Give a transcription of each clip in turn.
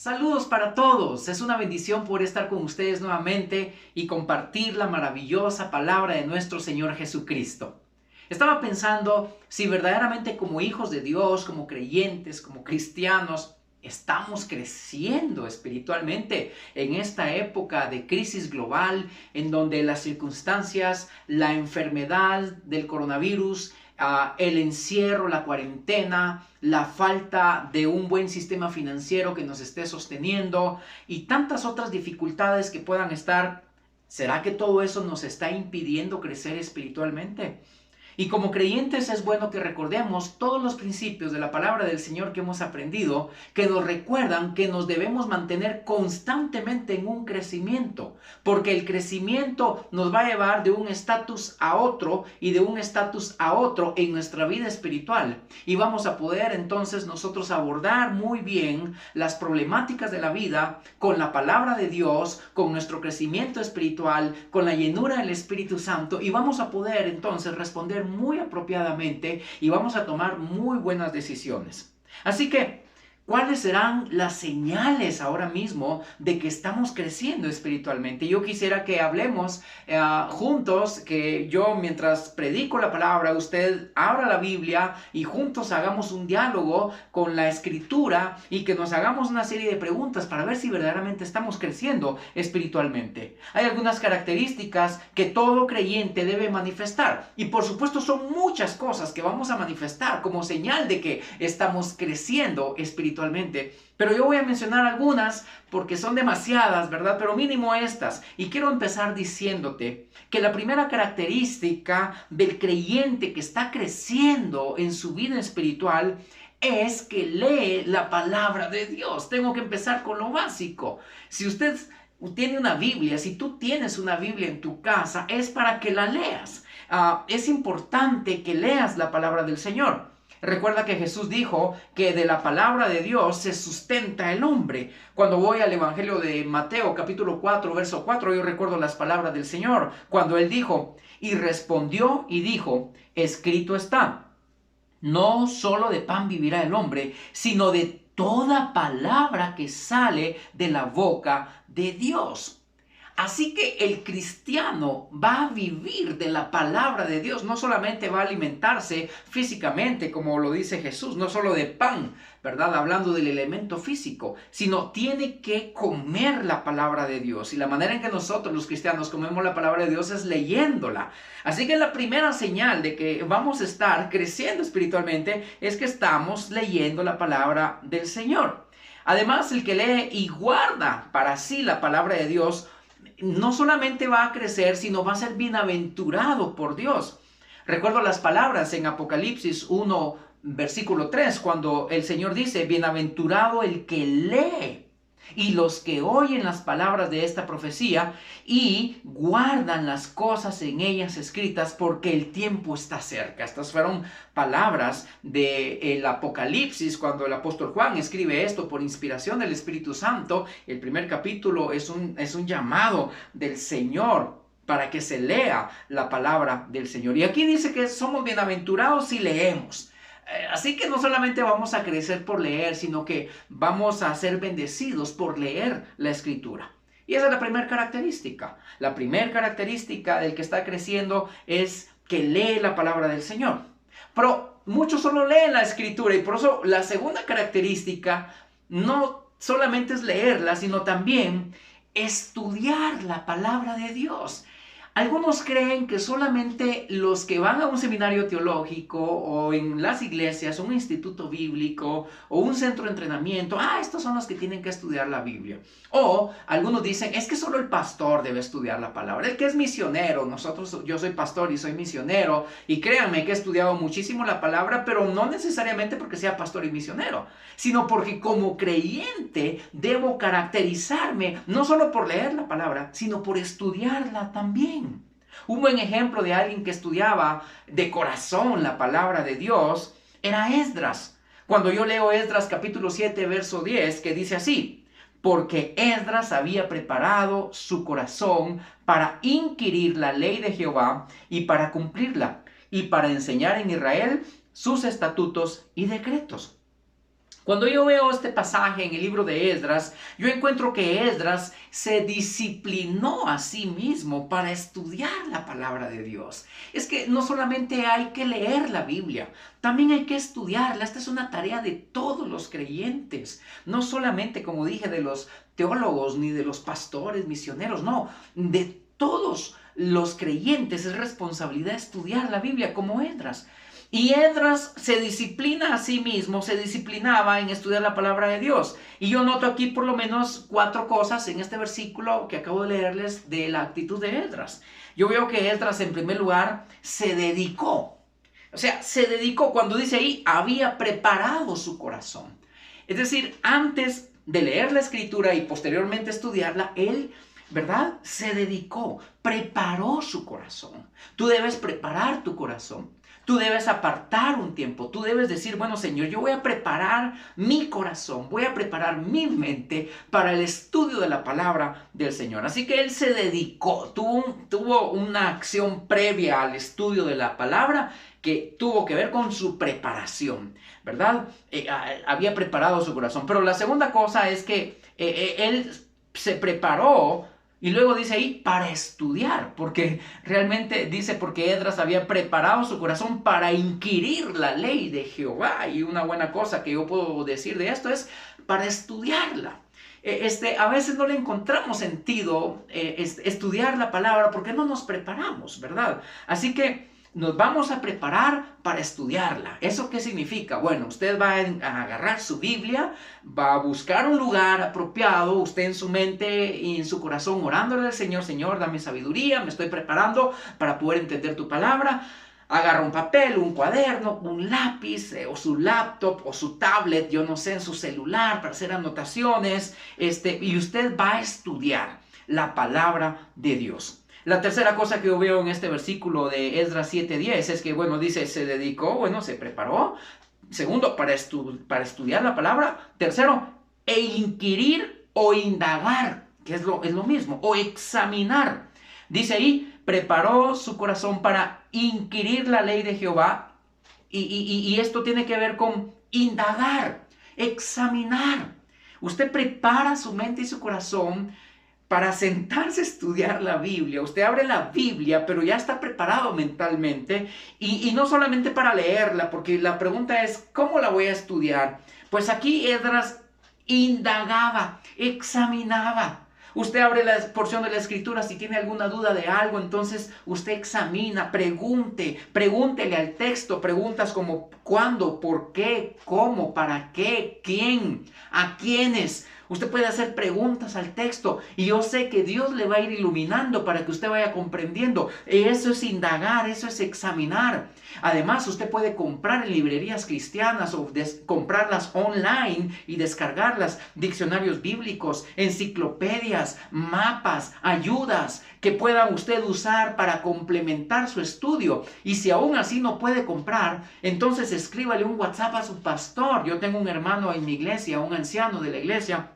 Saludos para todos, es una bendición poder estar con ustedes nuevamente y compartir la maravillosa palabra de nuestro Señor Jesucristo. Estaba pensando si verdaderamente como hijos de Dios, como creyentes, como cristianos, estamos creciendo espiritualmente en esta época de crisis global en donde las circunstancias, la enfermedad del coronavirus, el encierro, la cuarentena, la falta de un buen sistema financiero que nos esté sosteniendo y tantas otras dificultades que puedan estar. ¿Será que todo eso nos está impidiendo crecer espiritualmente? Y como creyentes es bueno que recordemos todos los principios de la palabra del Señor que hemos aprendido, que nos recuerdan que nos debemos mantener constantemente en un crecimiento, porque el crecimiento nos va a llevar de un estatus a otro y de un estatus a otro en nuestra vida espiritual. Y vamos a poder entonces nosotros abordar muy bien las problemáticas de la vida con la palabra de Dios, con nuestro crecimiento espiritual, con la llenura del Espíritu Santo, y vamos a poder entonces responder muy apropiadamente y vamos a tomar muy buenas decisiones. Así que, ¿cuáles serán las señales ahora mismo de que estamos creciendo espiritualmente? Yo quisiera que hablemos juntos, que yo mientras predico la palabra, usted abra la Biblia y juntos hagamos un diálogo con la Escritura y que nos hagamos una serie de preguntas para ver si verdaderamente estamos creciendo espiritualmente. Hay algunas características que todo creyente debe manifestar y por supuesto son muchas cosas que vamos a manifestar como señal de que estamos creciendo espiritualmente. Pero yo voy a mencionar algunas porque son demasiadas, ¿verdad? Pero mínimo estas. Y quiero empezar diciéndote que la primera característica del creyente que está creciendo en su vida espiritual es que lee la palabra de Dios. Tengo que empezar con lo básico. Si usted tiene una Biblia, si tú tienes una Biblia en tu casa, es para que la leas. Es importante que leas la palabra del Señor. Recuerda que Jesús dijo que de la palabra de Dios se sustenta el hombre. Cuando voy al Evangelio de Mateo, capítulo 4, verso 4, yo recuerdo las palabras del Señor, cuando Él dijo, y respondió y dijo, escrito está, no solo de pan vivirá el hombre, sino de toda palabra que sale de la boca de Dios. Así que el cristiano va a vivir de la palabra de Dios, no solamente va a alimentarse físicamente, como lo dice Jesús, no solo de pan, ¿verdad? Hablando del elemento físico, sino tiene que comer la palabra de Dios. Y la manera en que nosotros los cristianos comemos la palabra de Dios es leyéndola. Así que la primera señal de que vamos a estar creciendo espiritualmente es que estamos leyendo la palabra del Señor. Además, el que lee y guarda para sí la palabra de Dios, no solamente va a crecer, sino va a ser bienaventurado por Dios. Recuerdo las palabras en Apocalipsis 1, versículo 3, cuando el Señor dice, bienaventurado el que lee y los que oyen las palabras de esta profecía y guardan las cosas en ellas escritas porque el tiempo está cerca. Estas fueron palabras del Apocalipsis cuando el apóstol Juan escribe esto por inspiración del Espíritu Santo. El primer capítulo es un llamado del Señor para que se lea la palabra del Señor. Y aquí dice que somos bienaventurados si leemos. Así que no solamente vamos a crecer por leer, sino que vamos a ser bendecidos por leer la Escritura. Y esa es la primera característica. La primera característica del que está creciendo es que lee la palabra del Señor. Pero muchos solo leen la Escritura y por eso la segunda característica no solamente es leerla, sino también estudiar la palabra de Dios. Algunos creen que solamente los que van a un seminario teológico o en las iglesias, un instituto bíblico o un centro de entrenamiento, estos son los que tienen que estudiar la Biblia. O algunos dicen, es que solo el pastor debe estudiar la palabra, el que es misionero. Yo soy pastor y soy misionero y créanme que he estudiado muchísimo la palabra, pero no necesariamente porque sea pastor y misionero, sino porque como creyente debo caracterizarme no solo por leer la palabra, sino por estudiarla también. Un buen ejemplo de alguien que estudiaba de corazón la palabra de Dios era Esdras. Cuando yo leo Esdras capítulo 7, verso 10, que dice así, porque Esdras había preparado su corazón para inquirir la ley de Jehová y para cumplirla, y para enseñar en Israel sus estatutos y decretos. Cuando yo veo este pasaje en el libro de Esdras, yo encuentro que Esdras se disciplinó a sí mismo para estudiar la palabra de Dios. Es que no solamente hay que leer la Biblia, también hay que estudiarla. Esta es una tarea de todos los creyentes, no solamente, como dije, de los teólogos ni de los pastores, misioneros, no, de todos los creyentes es responsabilidad estudiar la Biblia como Esdras. Y Esdras se disciplina a sí mismo, se disciplinaba en estudiar la palabra de Dios. Y yo noto aquí por lo menos 4 cosas en este versículo que acabo de leerles de la actitud de Esdras. Yo veo que Esdras, en primer lugar, se dedicó. O sea, se dedicó, cuando dice ahí, había preparado su corazón. Es decir, antes de leer la escritura y posteriormente estudiarla, él, ¿verdad?, se dedicó, preparó su corazón. Tú debes preparar tu corazón. Tú debes apartar un tiempo, tú debes decir, bueno, Señor, yo voy a preparar mi corazón, voy a preparar mi mente para el estudio de la palabra del Señor. Así que él se dedicó, tuvo una acción previa al estudio de la palabra que tuvo que ver con su preparación, ¿verdad? Había preparado su corazón. Pero la segunda cosa es que él se preparó. Y luego dice ahí, para estudiar, porque realmente dice, porque Esdras había preparado su corazón para inquirir la ley de Jehová. Y una buena cosa que yo puedo decir de esto es, para estudiarla. A veces no le encontramos sentido estudiar la palabra porque no nos preparamos, ¿verdad? Así que nos vamos a preparar para estudiarla. ¿Eso qué significa? Bueno, usted va a agarrar su Biblia, va a buscar un lugar apropiado, usted en su mente y en su corazón orándole al Señor, Señor, dame sabiduría, me estoy preparando para poder entender tu palabra. Agarra un papel, un cuaderno, un lápiz, o su laptop, o su tablet, yo no sé, en su celular para hacer anotaciones, y usted va a estudiar la palabra de Dios. La tercera cosa que yo veo en este versículo de Esdras 7:10 es que, bueno, dice, se dedicó, bueno, se preparó. Segundo, para estudiar la palabra. Tercero, inquirir o indagar, que es lo mismo, o examinar. Dice ahí, preparó su corazón para inquirir la ley de Jehová. Y esto tiene que ver con indagar, examinar. Usted prepara su mente y su corazón para sentarse a estudiar la Biblia. Usted abre la Biblia, pero ya está preparado mentalmente y no solamente para leerla, porque la pregunta es, ¿cómo la voy a estudiar? Pues aquí Esdras indagaba, examinaba. Usted abre la porción de la Escritura, si tiene alguna duda de algo, entonces usted examina, pregúntele al texto, preguntas como ¿cuándo? ¿Por qué? ¿Cómo? ¿Para qué? ¿Quién? ¿A quiénes? Usted puede hacer preguntas al texto y yo sé que Dios le va a ir iluminando para que usted vaya comprendiendo. Eso es indagar, eso es examinar. Además, usted puede comprar en librerías cristianas o comprarlas online y descargarlas, diccionarios bíblicos, enciclopedias, mapas, ayudas que pueda usted usar para complementar su estudio. Y si aún así no puede comprar, entonces escríbale un WhatsApp a su pastor. Yo tengo un hermano en mi iglesia, un anciano de la iglesia.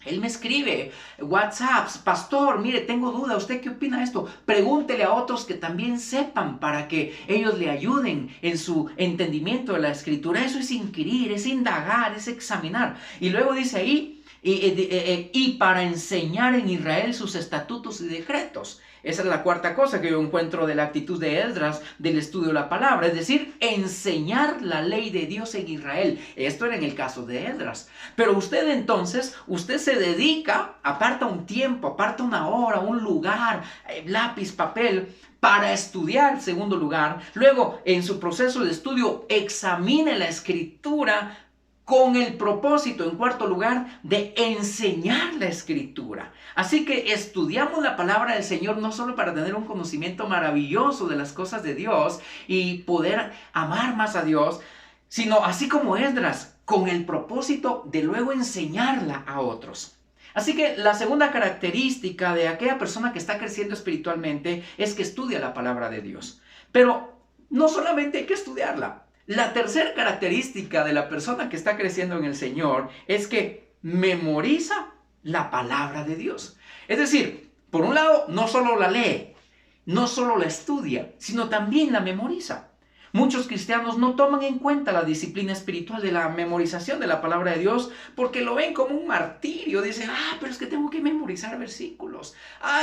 Él me escribe WhatsApps, pastor, mire, tengo duda, ¿usted qué opina de esto? Pregúntele a otros que también sepan para que ellos le ayuden en su entendimiento de la escritura. Eso es inquirir, es indagar, es examinar. Y luego dice ahí, y para enseñar en Israel sus estatutos y decretos. Esa es la cuarta cosa que yo encuentro de la actitud de Esdras, del estudio de la palabra, es decir, enseñar la ley de Dios en Israel. Esto era en el caso de Esdras. Pero usted entonces, usted se dedica, aparta un tiempo, aparta una hora, un lugar, lápiz, papel, para estudiar, en segundo lugar. Luego, en su proceso de estudio, examine la escritura con el propósito, en cuarto lugar, de enseñar la escritura. Así que estudiamos la palabra del Señor no solo para tener un conocimiento maravilloso de las cosas de Dios y poder amar más a Dios, sino así como Esdras, con el propósito de luego enseñarla a otros. Así que la segunda característica de aquella persona que está creciendo espiritualmente es que estudia la palabra de Dios. Pero no solamente hay que estudiarla. La tercera característica de la persona que está creciendo en el Señor es que memoriza la palabra de Dios. Es decir, por un lado, no solo la lee, no solo la estudia, sino también la memoriza. Muchos cristianos no toman en cuenta la disciplina espiritual de la memorización de la palabra de Dios porque lo ven como un martirio. Dicen, pero es que tengo que memorizar versículos.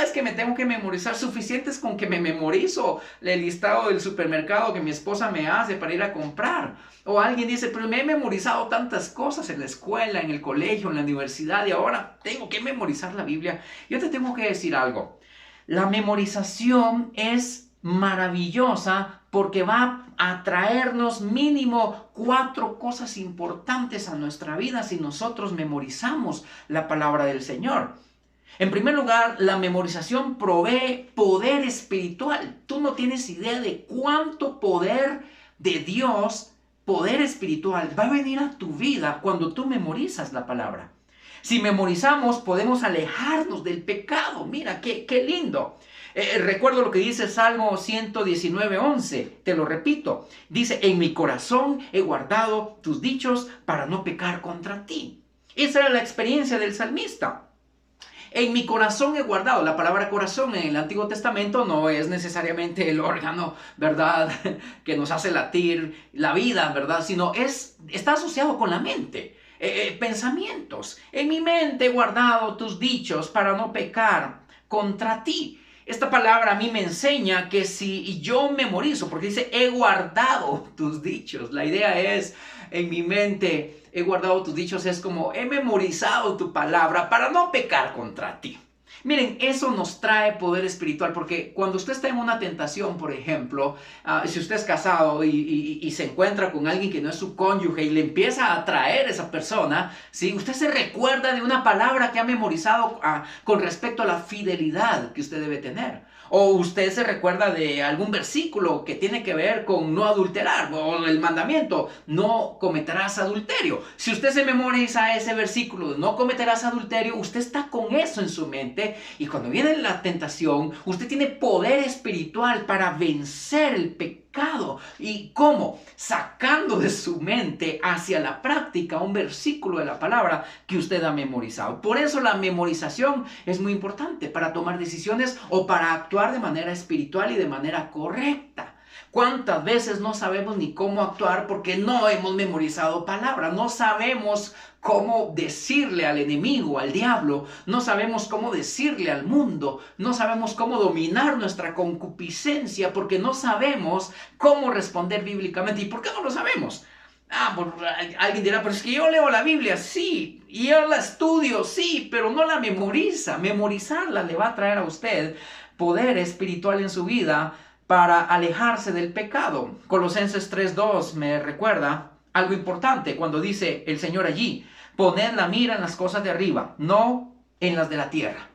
Es que me tengo que memorizar. Suficientes con que me memorizo el listado del supermercado que mi esposa me hace para ir a comprar. O alguien dice, pero me he memorizado tantas cosas en la escuela, en el colegio, en la universidad y ahora tengo que memorizar la Biblia. Yo te tengo que decir algo. La memorización es maravillosa porque va a traernos mínimo 4 cosas importantes a nuestra vida si nosotros memorizamos la palabra del Señor. En primer lugar, la memorización provee poder espiritual. Tú no tienes idea de cuánto poder de Dios, poder espiritual, va a venir a tu vida cuando tú memorizas la palabra. Si memorizamos, podemos alejarnos del pecado. Mira, qué lindo. Recuerdo lo que dice Salmo 119:11. Te lo repito. Dice, en mi corazón he guardado tus dichos para no pecar contra ti. Esa era la experiencia del salmista. En mi corazón he guardado. La palabra corazón en el Antiguo Testamento no es necesariamente el órgano, ¿verdad?, que nos hace latir la vida, ¿verdad?, sino está asociado con la mente. Pensamientos. En mi mente he guardado tus dichos para no pecar contra ti. Esta palabra a mí me enseña que si yo memorizo, porque dice he guardado tus dichos, la idea es en mi mente he guardado tus dichos, es como he memorizado tu palabra para no pecar contra ti. Miren, eso nos trae poder espiritual porque cuando usted está en una tentación, por ejemplo, si usted es casado y se encuentra con alguien que no es su cónyuge y le empieza a atraer esa persona, ¿sí?, usted se recuerda de una palabra que ha memorizado con respecto a la fidelidad que usted debe tener. O usted se recuerda de algún versículo que tiene que ver con no adulterar, o el mandamiento, no cometerás adulterio. Si usted se memoriza ese versículo de no cometerás adulterio, usted está con eso en su mente y cuando viene la tentación, usted tiene poder espiritual para vencer el pecado. ¿Y cómo? Sacando de su mente hacia la práctica un versículo de la palabra que usted ha memorizado. Por eso la memorización es muy importante para tomar decisiones o para actuar de manera espiritual y de manera correcta. ¿Cuántas veces no sabemos ni cómo actuar porque no hemos memorizado palabra? No sabemos cómo decirle al enemigo, al diablo. No sabemos cómo decirle al mundo. No sabemos cómo dominar nuestra concupiscencia porque no sabemos cómo responder bíblicamente. ¿Y por qué no lo sabemos? Alguien dirá, pero es que yo leo la Biblia, sí, y yo la estudio, sí, pero no la memoriza. Memorizarla le va a traer a usted poder espiritual en su vida para alejarse del pecado. Colosenses 3:2 me recuerda algo importante cuando dice el Señor allí, poned la mira en las cosas de arriba, no en las de la tierra.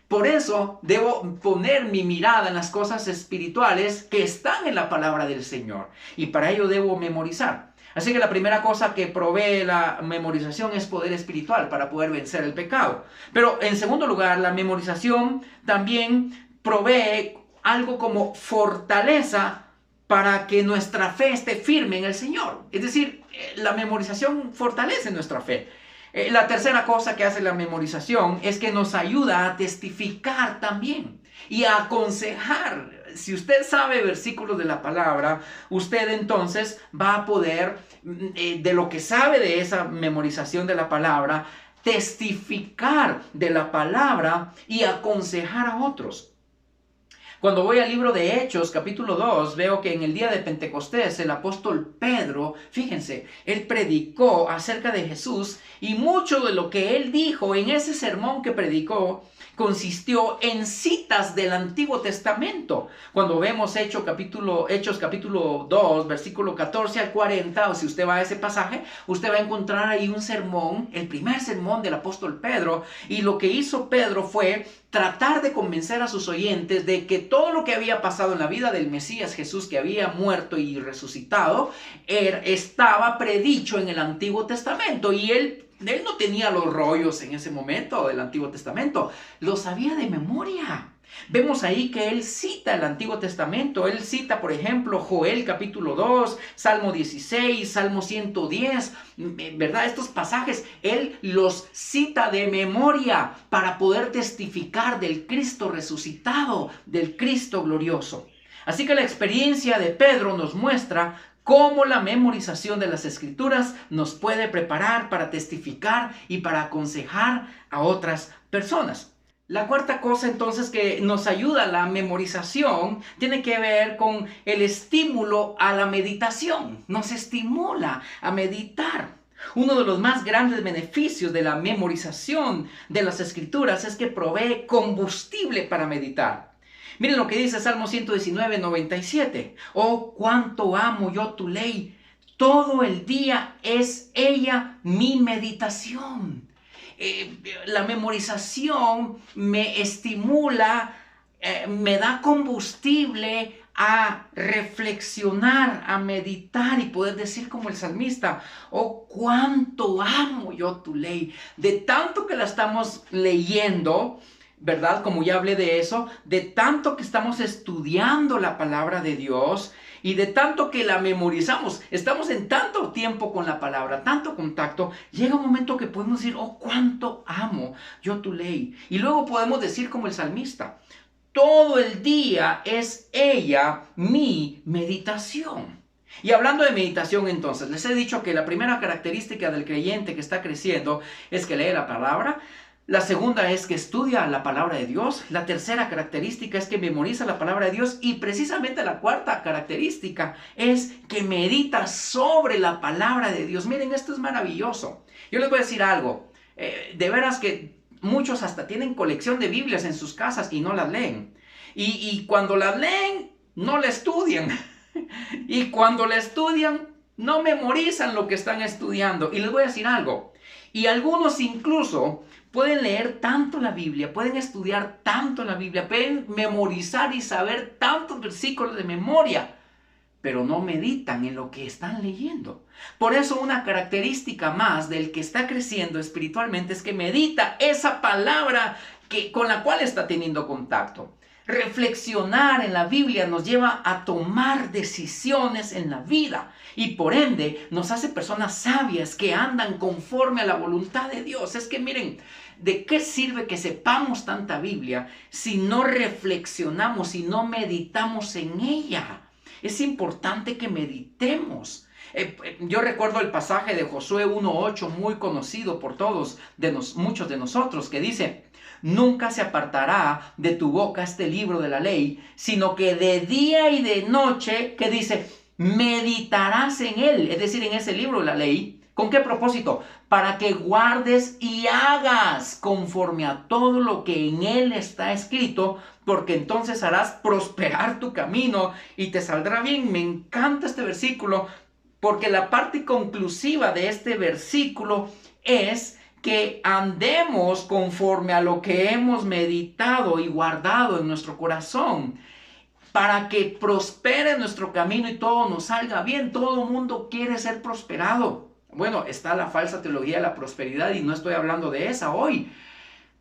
Por eso debo poner mi mirada en las cosas espirituales que están en la palabra del Señor. Y para ello debo memorizar. Así que la primera cosa que provee la memorización es poder espiritual para poder vencer el pecado. Pero en segundo lugar, la memorización también provee algo como fortaleza para que nuestra fe esté firme en el Señor. Es decir, la memorización fortalece nuestra fe. La tercera cosa que hace la memorización es que nos ayuda a testificar también y a aconsejar. Si usted sabe versículos de la palabra, usted entonces va a poder, de lo que sabe de esa memorización de la palabra, testificar de la palabra y aconsejar a otros. Cuando voy al libro de Hechos, capítulo 2, veo que en el día de Pentecostés el apóstol Pedro, fíjense, él predicó acerca de Jesús y mucho de lo que él dijo en ese sermón que predicó consistió en citas del Antiguo Testamento. Cuando vemos Hechos capítulo 2, versículo 14 al 40, o si usted va a ese pasaje, usted va a encontrar ahí un sermón, el primer sermón del apóstol Pedro, y lo que hizo Pedro fue tratar de convencer a sus oyentes de que todo lo que había pasado en la vida del Mesías Jesús, que había muerto y resucitado, estaba predicho en el Antiguo Testamento. Y él no tenía los rollos en ese momento del Antiguo Testamento, lo sabía de memoria. Vemos ahí que él cita el Antiguo Testamento. Él cita, por ejemplo, Joel capítulo 2, Salmo 16, Salmo 110, ¿verdad? Estos pasajes, él los cita de memoria para poder testificar del Cristo resucitado, del Cristo glorioso. Así que la experiencia de Pedro nos muestra cómo la memorización de las Escrituras nos puede preparar para testificar y para aconsejar a otras personas. La cuarta cosa entonces que nos ayuda a la memorización tiene que ver con el estímulo a la meditación. Nos estimula a meditar. Uno de los más grandes beneficios de la memorización de las Escrituras es que provee combustible para meditar. Miren lo que dice Salmo 119:97. Oh, cuánto amo yo tu ley. Todo el día es ella mi meditación. La memorización me estimula, me da combustible a reflexionar, a meditar y poder decir como el salmista, oh, cuánto amo yo tu ley. De tanto que la estamos leyendo, ¿verdad? Como ya hablé de eso, de tanto que estamos estudiando la palabra de Dios y de tanto que la memorizamos, estamos en tanto tiempo con la palabra, tanto contacto, llega un momento que podemos decir, oh, cuánto amo yo tu ley. Y luego podemos decir como el salmista, todo el día es ella mi meditación. Y hablando de meditación entonces, les he dicho que la primera característica del creyente que está creciendo es que lee la palabra. La segunda es que estudia la palabra de Dios. La tercera característica es que memoriza la palabra de Dios. Y precisamente la cuarta característica es que medita sobre la palabra de Dios. Miren, esto es maravilloso. Yo les voy a decir algo. De veras que muchos hasta tienen colección de Biblias en sus casas y no las leen. Y cuando las leen, no la estudian. Y cuando la estudian, no memorizan lo que están estudiando. Y les voy a decir algo. Y algunos incluso pueden leer tanto la Biblia, pueden estudiar tanto la Biblia, pueden memorizar y saber tantos versículos de memoria, pero no meditan en lo que están leyendo. Por eso una característica más del que está creciendo espiritualmente es que medita esa palabra con la cual está teniendo contacto. Reflexionar en la Biblia nos lleva a tomar decisiones en la vida y por ende nos hace personas sabias que andan conforme a la voluntad de Dios. Es que miren, ¿de qué sirve que sepamos tanta Biblia si no reflexionamos, si no meditamos en ella? Es importante que meditemos. Yo recuerdo el pasaje de Josué 1:8 muy conocido por todos, muchos de nosotros, que dice: nunca se apartará de tu boca este libro de la ley, sino que de día y de noche, que dice, meditarás en él, es decir, en ese libro de la ley. ¿Con qué propósito? Para que guardes y hagas conforme a todo lo que en él está escrito, porque entonces harás prosperar tu camino y te saldrá bien. Me encanta este versículo, porque la parte conclusiva de este versículo es que andemos conforme a lo que hemos meditado y guardado en nuestro corazón, para que prospere nuestro camino y todo nos salga bien. Todo el mundo quiere ser prosperado. Bueno, está la falsa teología de la prosperidad y no estoy hablando de esa hoy,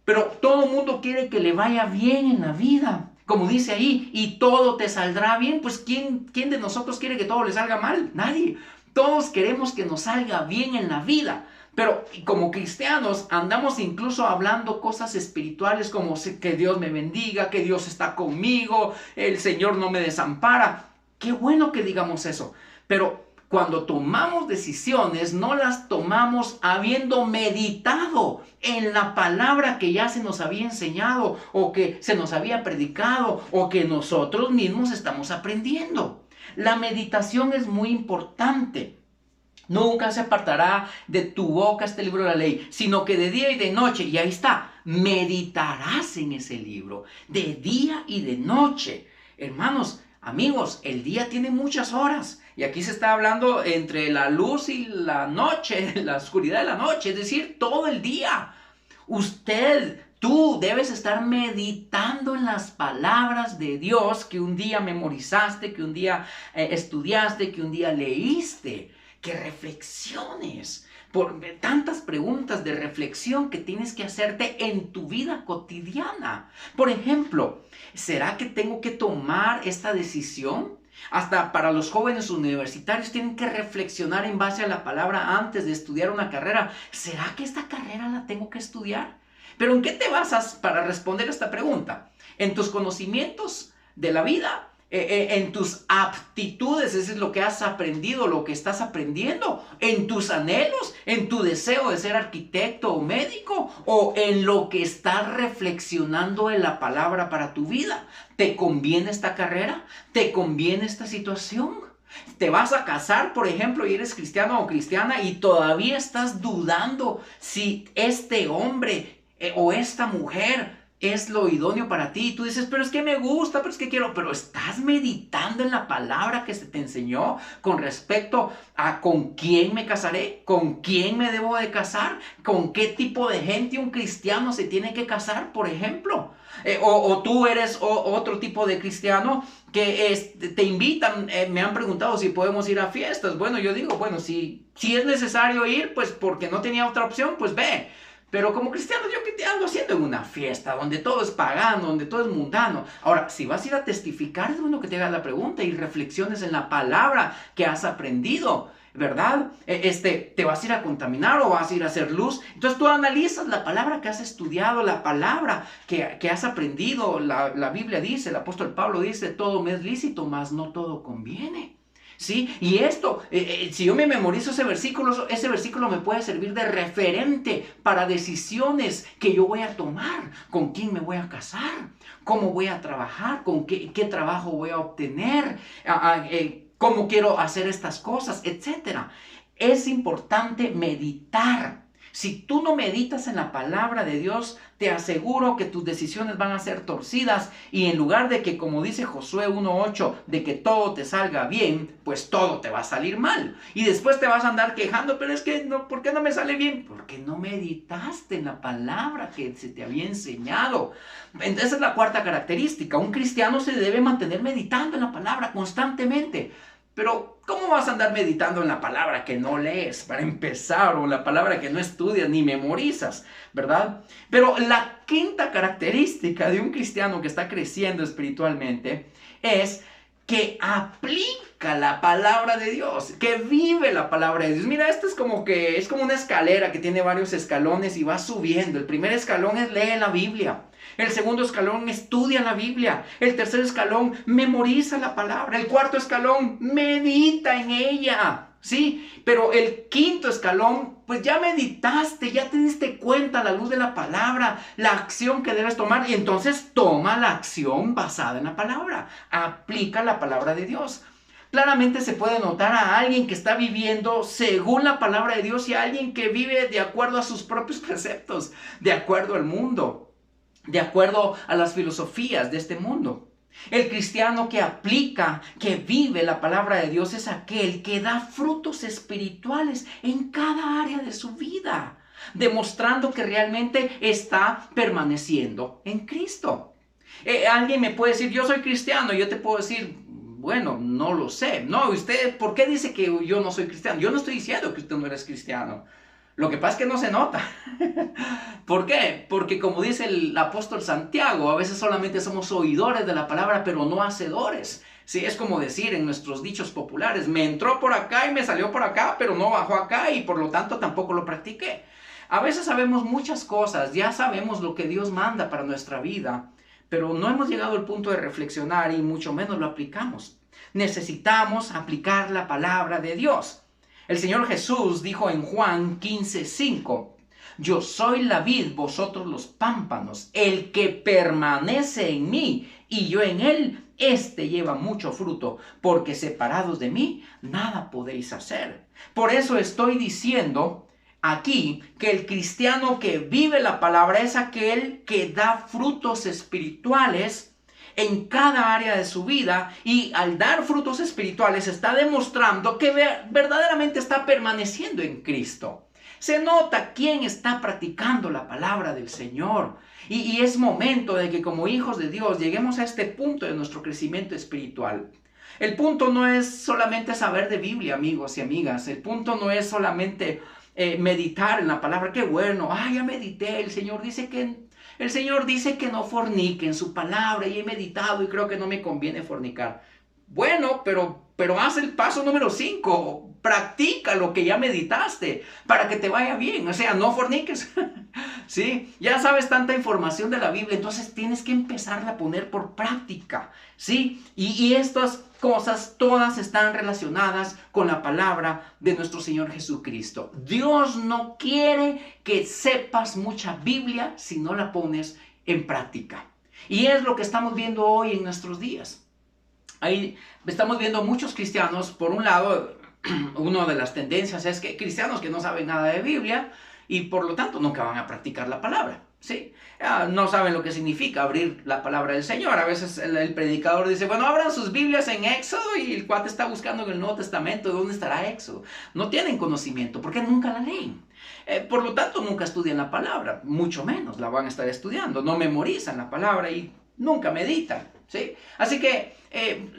pero todo el mundo quiere que le vaya bien en la vida. Como dice ahí, y todo te saldrá bien. Pues ¿quién de nosotros quiere que todo le salga mal? Nadie. Todos queremos que nos salga bien en la vida. Pero como cristianos andamos incluso hablando cosas espirituales como que Dios me bendiga, que Dios está conmigo, el Señor no me desampara. Qué bueno que digamos eso. Pero cuando tomamos decisiones, no las tomamos habiendo meditado en la palabra que ya se nos había enseñado o que se nos había predicado o que nosotros mismos estamos aprendiendo. La meditación es muy importante. Nunca se apartará de tu boca este libro de la ley, sino que de día y de noche, y ahí está, meditarás en ese libro, de día y de noche. Hermanos, amigos, el día tiene muchas horas, y aquí se está hablando entre la luz y la noche, la oscuridad de la noche, es decir, todo el día. Tú debes estar meditando en las palabras de Dios que un día memorizaste, que un día estudiaste, que un día leíste. Que reflexiones por tantas preguntas de reflexión que tienes que hacerte en tu vida cotidiana. Por ejemplo, ¿será que tengo que tomar esta decisión? Hasta para los jóvenes universitarios tienen que reflexionar en base a la palabra antes de estudiar una carrera. ¿Será que esta carrera la tengo que estudiar? ¿Pero en qué te basas para responder esta pregunta? ¿En tus conocimientos de la vida? en tus aptitudes, es lo que has aprendido, lo que estás aprendiendo, en tus anhelos, en tu deseo de ser arquitecto o médico, o en lo que estás reflexionando en la palabra para tu vida. ¿Te conviene esta carrera? ¿Te conviene esta situación? Te vas a casar, por ejemplo, y eres cristiano o cristiana y todavía estás dudando si este hombre o esta mujer es lo idóneo para ti. Tú dices, pero es que me gusta, pero es que quiero. Pero estás meditando en la palabra que se te enseñó con respecto a con quién me casaré, con quién me debo de casar, con qué tipo de gente un cristiano se tiene que casar, por ejemplo. O tú eres otro tipo de cristiano que te invitan, me han preguntado si podemos ir a fiestas. Bueno, yo digo, bueno, si es necesario ir, pues porque no tenía otra opción, pues ve. Pero como cristiano, ¿yo qué te ando haciendo en una fiesta donde todo es pagano, donde todo es mundano? Ahora, si vas a ir a testificar, es bueno que te hagas la pregunta y reflexiones en la palabra que has aprendido, ¿verdad? ¿Te vas a ir a contaminar o vas a ir a hacer luz? Entonces tú analizas la palabra que has estudiado, la palabra que has aprendido. La Biblia dice, el apóstol Pablo dice, todo me es lícito, mas no todo conviene. ¿Sí? Y esto, si yo me memorizo ese versículo me puede servir de referente para decisiones que yo voy a tomar. ¿Con quién me voy a casar? ¿Cómo voy a trabajar? ¿Con qué trabajo voy a obtener? ¿Cómo quiero hacer estas cosas? Etcétera. Es importante meditar. Si tú no meditas en la palabra de Dios, te aseguro que tus decisiones van a ser torcidas y en lugar de que, como dice Josué 1:8, de que todo te salga bien, pues todo te va a salir mal. Y después te vas a andar quejando, pero es que, no, ¿por qué no me sale bien? Porque no meditaste en la palabra que se te había enseñado. Entonces, esa es la cuarta característica. Un cristiano se debe mantener meditando en la palabra constantemente. Pero, ¿cómo vas a andar meditando en la palabra que no lees, para empezar, o la palabra que no estudias ni memorizas, ¿verdad? Pero la quinta característica de un cristiano que está creciendo espiritualmente es que aplica la palabra de Dios, que vive la palabra de Dios. Mira, esto es como una escalera que tiene varios escalones y va subiendo. El primer escalón es lee la Biblia. El segundo escalón, estudia la Biblia. El tercer escalón, memoriza la palabra. El cuarto escalón, medita en ella. ¿Sí? Pero el quinto escalón, pues ya meditaste, ya te diste cuenta a la luz de la palabra, la acción que debes tomar. Y entonces toma la acción basada en la palabra. Aplica la palabra de Dios. Claramente se puede notar a alguien que está viviendo según la palabra de Dios y a alguien que vive de acuerdo a sus propios preceptos, de acuerdo al mundo, de acuerdo a las filosofías de este mundo. El cristiano que aplica, que vive la palabra de Dios es aquel que da frutos espirituales en cada área de su vida, demostrando que realmente está permaneciendo en Cristo. Alguien me puede decir, yo soy cristiano, y yo te puedo decir, bueno, no lo sé. No, usted, ¿por qué dice que yo no soy cristiano? Yo no estoy diciendo que usted no eres cristiano. Lo que pasa es que no se nota. ¿Por qué? Porque como dice el apóstol Santiago, a veces solamente somos oidores de la palabra, pero no hacedores. Sí, es como decir en nuestros dichos populares, me entró por acá y me salió por acá, pero no bajó acá y por lo tanto tampoco lo practiqué. A veces sabemos muchas cosas, ya sabemos lo que Dios manda para nuestra vida, pero no hemos llegado al punto de reflexionar y mucho menos lo aplicamos. Necesitamos aplicar la palabra de Dios. El Señor Jesús dijo en Juan 15:5, yo soy la vid, vosotros los pámpanos. El que permanece en mí y yo en él, éste lleva mucho fruto, porque separados de mí, nada podéis hacer. Por eso estoy diciendo aquí que el cristiano que vive la palabra es aquel que da frutos espirituales en cada área de su vida, y al dar frutos espirituales está demostrando que verdaderamente está permaneciendo en Cristo. Se nota quién está practicando la palabra del Señor. Y es momento de que como hijos de Dios lleguemos a este punto de nuestro crecimiento espiritual. El punto no es solamente saber de Biblia, amigos y amigas. El punto no es solamente meditar en la palabra. Qué bueno, ya medité. El Señor dice que no fornique en su palabra y he meditado y creo que no me conviene fornicar. Bueno, pero haz el paso número 5. Practica lo que ya meditaste para que te vaya bien. O sea, no forniques. ¿Sí? Ya sabes tanta información de la Biblia, entonces tienes que empezarla a poner por práctica, ¿sí? Y estas cosas todas están relacionadas con la palabra de nuestro Señor Jesucristo. Dios no quiere que sepas mucha Biblia si no la pones en práctica. Y es lo que estamos viendo hoy en nuestros días. Ahí estamos viendo muchos cristianos, por un lado, una de las tendencias es que cristianos que no saben nada de Biblia y por lo tanto nunca van a practicar la palabra, ¿sí? No saben lo que significa abrir la palabra del Señor. A veces el predicador dice, bueno, abran sus Biblias en Éxodo, y el cuate está buscando en el Nuevo Testamento dónde estará Éxodo. No tienen conocimiento porque nunca la leen. Por lo tanto, nunca estudian la palabra, mucho menos la van a estar estudiando. No memorizan la palabra y nunca meditan, ¿sí? Así que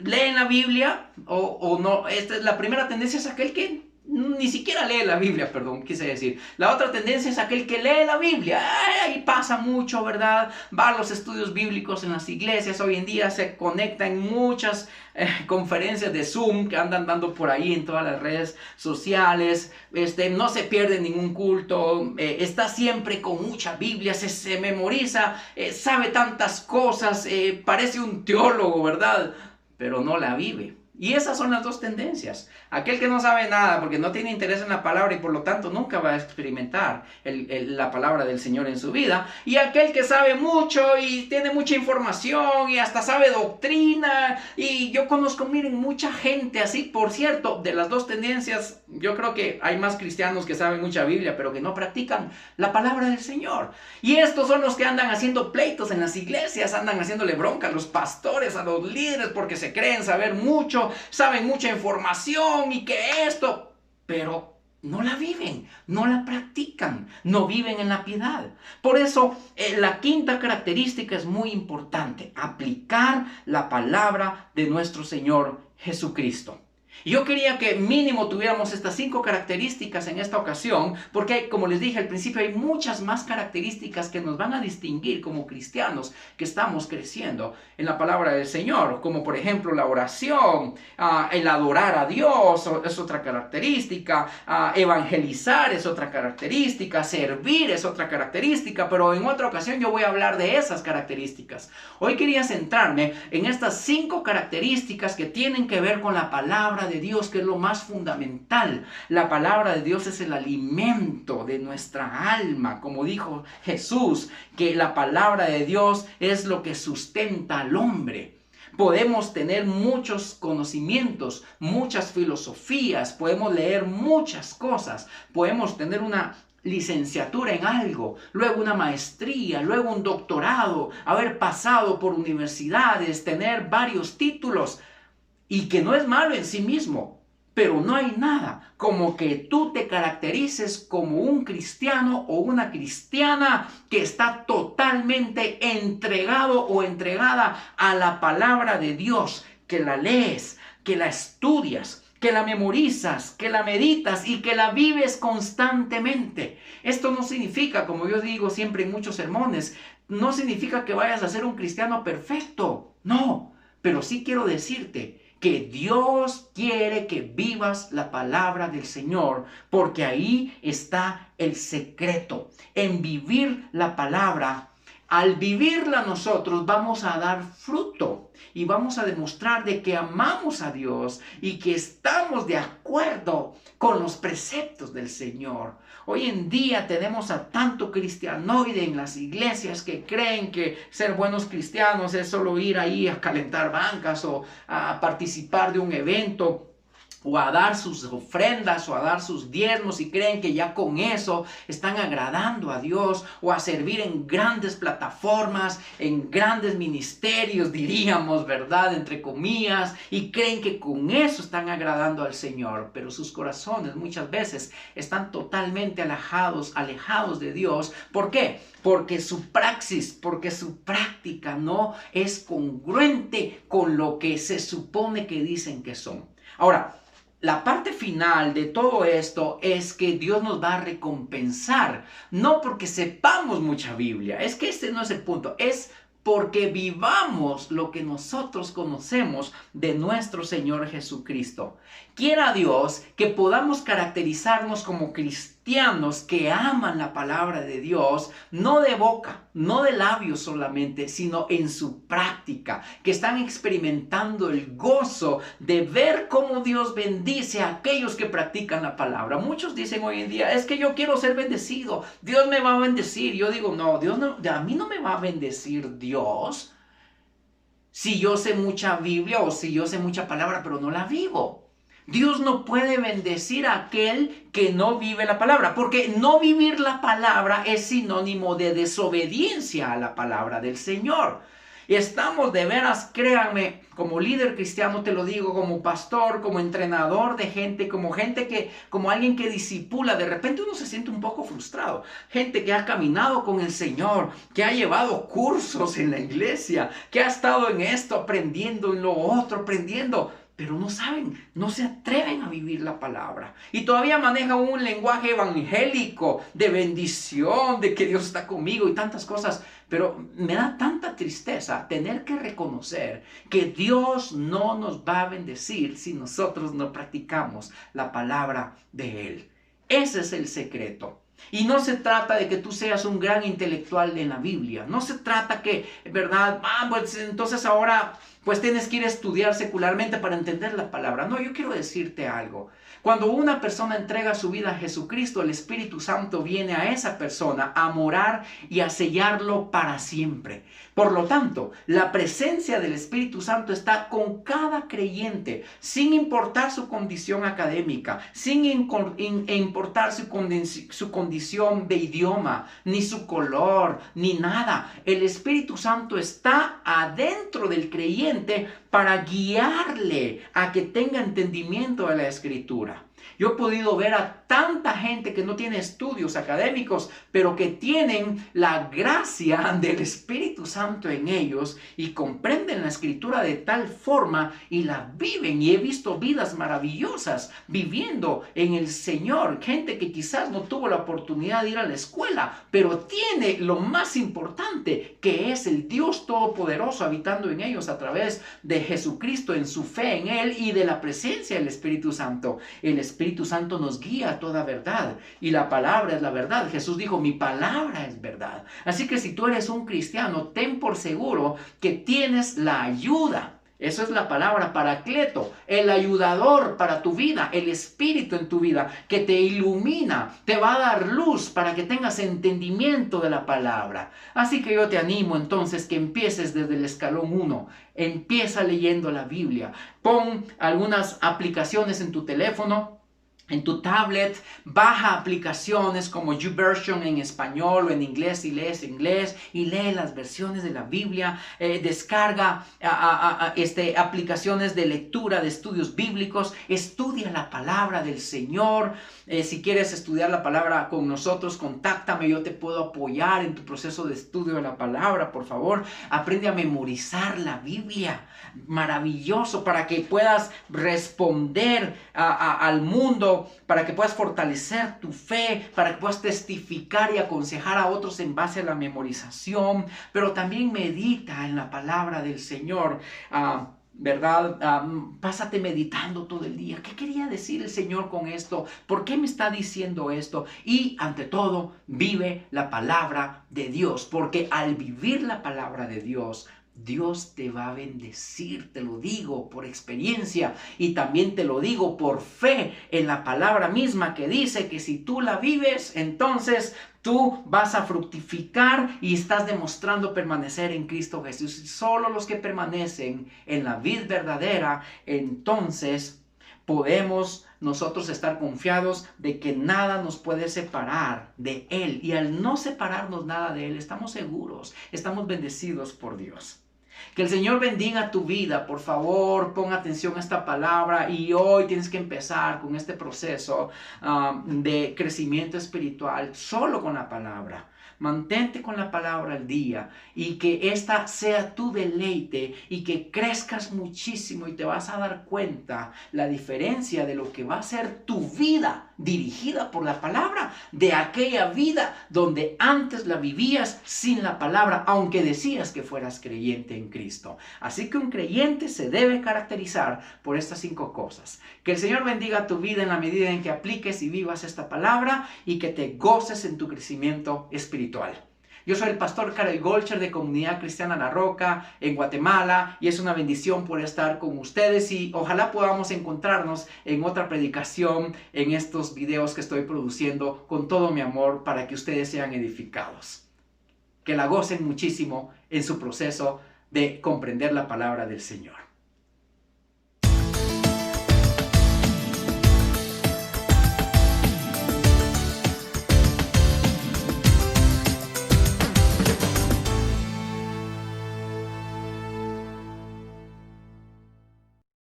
leen la Biblia o no. Esta es la primera tendencia, es aquel que ni siquiera lee la Biblia, perdón, quise decir. La otra tendencia es aquel que lee la Biblia. Ahí pasa mucho, ¿verdad? Va a los estudios bíblicos en las iglesias. Hoy en día se conecta en muchas conferencias de Zoom que andan dando por ahí en todas las redes sociales. No se pierde ningún culto. Está siempre con mucha Biblia. Se memoriza. Sabe tantas cosas. Parece un teólogo, ¿verdad? Pero no la vive. Y esas son las dos tendencias. Aquel que no sabe nada porque no tiene interés en la palabra y por lo tanto nunca va a experimentar la palabra del Señor en su vida. Y aquel que sabe mucho y tiene mucha información y hasta sabe doctrina. Y yo conozco, miren, mucha gente así. Por cierto, de las dos tendencias, yo creo que hay más cristianos que saben mucha Biblia pero que no practican la palabra del Señor. Y estos son los que andan haciendo pleitos en las iglesias, andan haciéndole bronca a los pastores, a los líderes porque se creen saber mucho, saben mucha información y que esto, pero no la viven, no la practican, no viven en la piedad. Por eso, la quinta característica es muy importante: aplicar la palabra de nuestro Señor Jesucristo. Yo quería que mínimo tuviéramos estas 5 características en esta ocasión, porque como les dije al principio, hay muchas más características que nos van a distinguir como cristianos que estamos creciendo en la palabra del Señor, como por ejemplo la oración, el adorar a Dios es otra característica, evangelizar es otra característica, servir es otra característica, pero en otra ocasión yo voy a hablar de esas características. Hoy quería centrarme en estas 5 características que tienen que ver con la palabra de Dios, que es lo más fundamental. La palabra de Dios es el alimento de nuestra alma, como dijo Jesús, que la palabra de Dios es lo que sustenta al hombre. Podemos tener muchos conocimientos, muchas filosofías, podemos leer muchas cosas, podemos tener una licenciatura en algo, luego una maestría, luego un doctorado, haber pasado por universidades, tener varios títulos, y que no es malo en sí mismo, pero no hay nada como que tú te caracterices como un cristiano o una cristiana que está totalmente entregado o entregada a la palabra de Dios, que la lees, que la estudias, que la memorizas, que la meditas y que la vives constantemente. Esto no significa, como yo digo siempre en muchos sermones, no significa que vayas a ser un cristiano perfecto, no, pero sí quiero decirte que Dios quiere que vivas la palabra del Señor, porque ahí está el secreto, en vivir la palabra. Al vivirla nosotros vamos a dar fruto y vamos a demostrar de que amamos a Dios y que estamos de acuerdo con los preceptos del Señor. Hoy en día tenemos a tanto cristianoide en las iglesias que creen que ser buenos cristianos es solo ir ahí a calentar bancas o a participar de un evento, o a dar sus ofrendas, o a dar sus diezmos, y creen que ya con eso están agradando a Dios, o a servir en grandes plataformas, en grandes ministerios, diríamos, ¿verdad?, entre comillas, y creen que con eso están agradando al Señor, pero sus corazones muchas veces están totalmente alejados de Dios. ¿Por qué? Porque su praxis, porque su práctica no es congruente con lo que se supone que dicen que son. Ahora, la parte final de todo esto es que Dios nos va a recompensar, no porque sepamos mucha Biblia, es que este no es el punto, es porque vivamos lo que nosotros conocemos de nuestro Señor Jesucristo. Quiera Dios que podamos caracterizarnos como cristianos cristianos que aman la palabra de Dios, no de boca, no de labios solamente, sino en su práctica, que están experimentando el gozo de ver cómo Dios bendice a aquellos que practican la palabra. Muchos dicen hoy en día, es que yo quiero ser bendecido, Dios me va a bendecir. Yo digo, no, Dios no, a mí no me va a bendecir Dios si yo sé mucha Biblia o si yo sé mucha palabra, pero no la vivo. Dios no puede bendecir a aquel que no vive la palabra, porque no vivir la palabra es sinónimo de desobediencia a la palabra del Señor. Y estamos de veras, créanme, como líder cristiano te lo digo, como pastor, como entrenador de gente, como alguien que discipula, de repente uno se siente un poco frustrado. Gente que ha caminado con el Señor, que ha llevado cursos en la iglesia, que ha estado en esto, aprendiendo en lo otro, aprendiendo, pero no saben, no se atreven a vivir la palabra. Y todavía manejan un lenguaje evangélico de bendición, de que Dios está conmigo y tantas cosas. Pero me da tanta tristeza tener que reconocer que Dios no nos va a bendecir si nosotros no practicamos la palabra de Él. Ese es el secreto. Y no se trata de que tú seas un gran intelectual en la Biblia. No se trata que, ¿verdad? Pues entonces ahora pues tienes que ir a estudiar secularmente para entender la palabra. No, yo quiero decirte algo. Cuando una persona entrega su vida a Jesucristo, el Espíritu Santo viene a esa persona a morar y a sellarlo para siempre. Por lo tanto, la presencia del Espíritu Santo está con cada creyente, sin importar su condición académica, sin importar su condición de idioma, ni su color, ni nada. El Espíritu Santo está adentro del creyente para guiarle a que tenga entendimiento de la Escritura. Yo he podido ver a tanta gente que no tiene estudios académicos, pero que tienen la gracia del Espíritu Santo en ellos y comprenden la Escritura de tal forma y la viven. Y he visto vidas maravillosas viviendo en el Señor. Gente que quizás no tuvo la oportunidad de ir a la escuela, pero tiene lo más importante, que es el Dios Todopoderoso habitando en ellos a través de Jesucristo, en su fe en Él y de la presencia del Espíritu Santo. El Espíritu Santo nos guía a toda verdad y la palabra es la verdad. Jesús dijo, mi palabra es verdad. Así que si tú eres un cristiano, ten por seguro que tienes la ayuda. Eso es la palabra paracleto, el ayudador para tu vida, el Espíritu en tu vida que te ilumina, te va a dar luz para que tengas entendimiento de la palabra. Así que yo te animo entonces que empieces desde el escalón 1. Empieza leyendo la Biblia. Pon algunas aplicaciones en tu teléfono, en tu tablet, baja aplicaciones como YouVersion en español o en inglés si lees inglés y lee las versiones de la Biblia. Descarga aplicaciones de lectura de estudios bíblicos. Estudia la palabra del Señor. Si quieres estudiar la palabra con nosotros, contáctame. Yo te puedo apoyar en tu proceso de estudio de la palabra. Por favor, aprende a memorizar la Biblia. Maravilloso, para que puedas responder al mundo, para que puedas fortalecer tu fe, para que puedas testificar y aconsejar a otros en base a la memorización. Pero también medita en la palabra del Señor. ¿Verdad? Pásate meditando todo el día. ¿Qué quería decir el Señor con esto? ¿Por qué me está diciendo esto? Y ante todo, vive la palabra de Dios, porque al vivir la palabra de Dios, Dios te va a bendecir. Te lo digo por experiencia y también te lo digo por fe en la palabra misma, que dice que si tú la vives, entonces tú vas a fructificar y estás demostrando permanecer en Cristo Jesús. Y solo los que permanecen en la vid verdadera, entonces podemos nosotros estar confiados de que nada nos puede separar de Él. Y al no separarnos nada de Él, estamos seguros, estamos bendecidos por Dios. Que el Señor bendiga tu vida. Por favor, pon atención a esta palabra, y hoy tienes que empezar con este proceso de crecimiento espiritual solo con la palabra. Mantente con la palabra al día y que esta sea tu deleite y que crezcas muchísimo y te vas a dar cuenta la diferencia de lo que va a ser tu vida dirigida por la palabra, de aquella vida donde antes la vivías sin la palabra, aunque decías que fueras creyente en Cristo. Así que un creyente se debe caracterizar por estas 5 cosas. Que el Señor bendiga tu vida en la medida en que apliques y vivas esta palabra y que te goces en tu crecimiento espiritual. Yo soy el pastor Karel Golcher de Comunidad Cristiana La Roca en Guatemala y es una bendición por estar con ustedes y ojalá podamos encontrarnos en otra predicación en estos videos que estoy produciendo con todo mi amor para que ustedes sean edificados. Que la gocen muchísimo en su proceso de comprender la palabra del Señor.